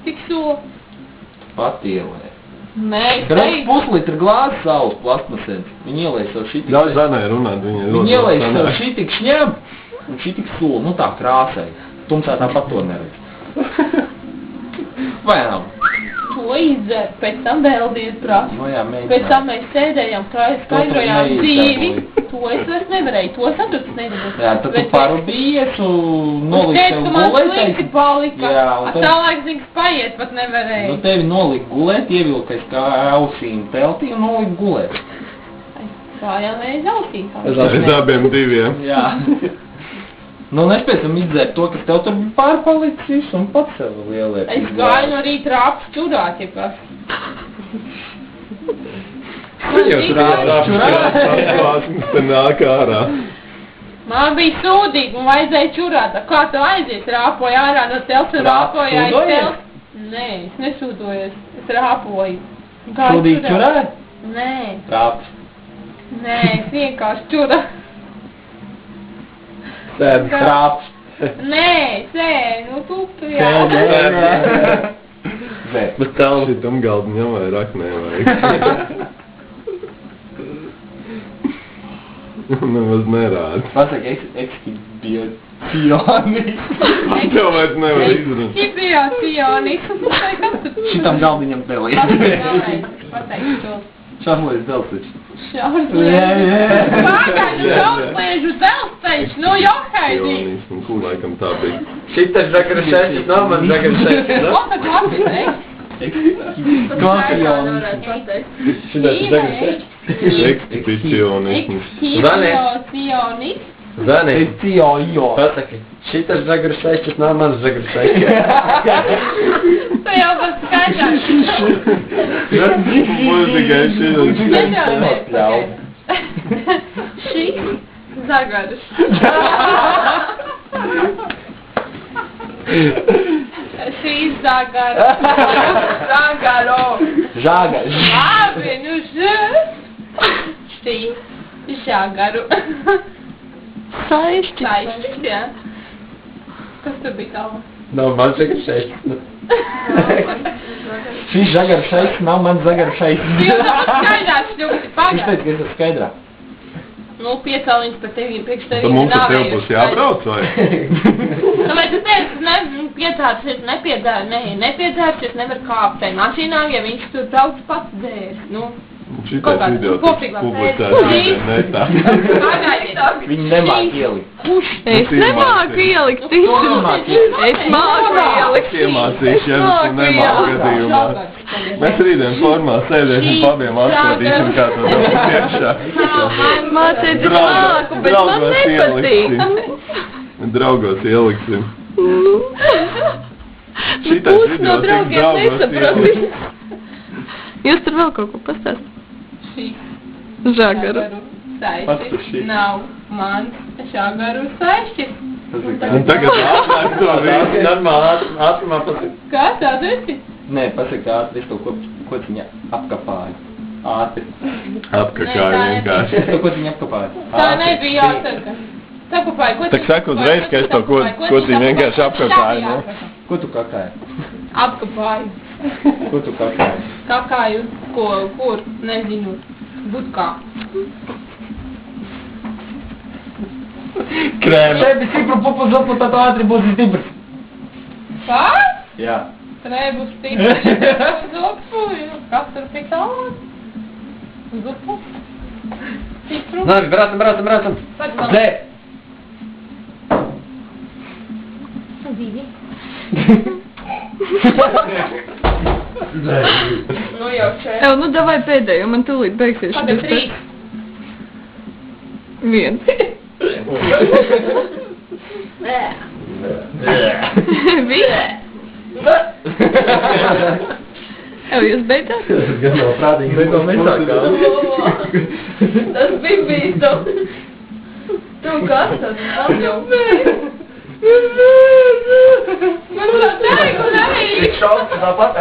Tik so. Patielē. Nē, Grēc puslitra glāzi saules plastmasēns. Viņi ielēja savu šitik. Ļauj Zanai runāt, Viņi ielēja savu šitik šņem un šitik soli. Nu tā krāsai. Tumsā tāpat to neredz. Vai nav? to izdzert, pēc tam vēl diez prasa. Nu jā, mēģināt. Pēc tam mēs sēdējām, skaidrojām dzīvi. To es vairs nevarēju, to sapratu nevarēju. Jā, tad tu parubījies un noliki tev gulēt. Man slikti palika. Jā, un tālāk zings paiet pat nevarēju. Nu tevi noliki gulēt, ievilkais kā ausīm teltī un noliki gulēt. Kājāmēs ausīm. Es abiem diviem. Jā. Nu, un es pēc tam izdzēru to, kas tev tur bija pārpalicis un pats sev lielē. Es gāju no rīta rāpus čurāt, ja kas. Jau tur atklāsmes te nāk ārā. Man bija sūdīgi un vajadzēja čurāt. Kā tu aizies? Rāpoju ārā no telts un rāpoju aiz telts? Nē, es nesūdojos. Es rāpoju. Sūdīgi čurāt? Nē. Rāps. Nē, es vienkārši čurāt. Sēd, rāps. Nē, nu tu jā. Zē. Bet tālu šitam galdiņam vai raknē vajag. Nemaz nerāda. Pasaka, ekskibiacionis. Tev vairs nevar izrunāt. Ekskibiacionis. Šitam galdiņam pelīt. Pateikšu to. Šarlēs dzelzceļš. Pākāļu šauslēžu dzelzceļš, nu johaidī. Kur laikam tā bija? Šitas žagara šešas nav man žagara šešas, ne? Ko tad lapis? Ekskibiacionis. Šitas žagara šešas. Ekspicionisms. Ekspicionis. Zani, Ekspicionis. pasaki, šitas žagara šešas nav man žagara šešas. Tu jau pat skaidrāk. Būs tikai šitas. Šis zagaras. Šīs zagaras. Zagaro. Žāga. Labi, nu šī. Žagaru. Saišķis, jā. Kas tur bija tālāk? Nav man žagara šešas. Šis žagara šeit nav man žagara šeit. Jūs nav skaidrās ļoti Viņš pagājuši. teica, ka es esmu skaidrā. Nu, piecēliņš par tevi, priekš tevi. Tad mums ar tev būs jābrauc, vai? Nu, vai tu teici, nepiedzērsies, nepiedzērsies, nevar kāpt tai mašīnā, ja viņš tur daudz pats dzērs. Nu, Šitais idiots publicēs netā. Viņi nemāk ielikt. Es nemāku ielikt, Tu nemāk ielikt. es māku ielikt. Iemācīšu, ja tu nemāku gadījumā. Mēs rītdien formā sēdēsim pa abiem atskatīsim, kā to dabūs iekšā. Mācīt, es māku, bet man nepatīk. Draugos ieliksim. Pusi no draugiem nesapratīs. Jūs tur vēl kaut ko pastāst? Šī Žagaru. Pats tur šī. Saišķis nav mans žagaru saišķis. Un tagad atnāk to visu. Normāli, ātrumā pasaki. Kā tādu esi? Nē, pasaka ātri, es to kociņa apkapāju. Ātri. Apkakāju vienkārši. Es to kociņa apkapāju. Tā nebija jāsaka. Sakupāju, ko Tak saka uzreiz, ka es to kociņu vienkārši apkakāju, nu. Ko tu kakāji? Apkapāju. Ko tu kakāji? Kakāju, kur, nezinu, budkā. Krēma. Šeit bija stipru pupu zopu, tad ātri būs stiprs. Kā? Jā. Trebu stipri. Zupu, kas tur pie tālāk? Zupu. Stipru. Labi, braucam. Zē. Divi. Nu jau šeit. Ev, nu davai pēdējo, man tūlīt beigsies. Pagad 3. 1. Viss. Ev, jūs beidzāt? Tas gan nav prātīgi, bet to mēs sākām. Tas bija bīstam. Tu kas tas? Jau. Man tā teiku, nē. Tik šausmas tāpat.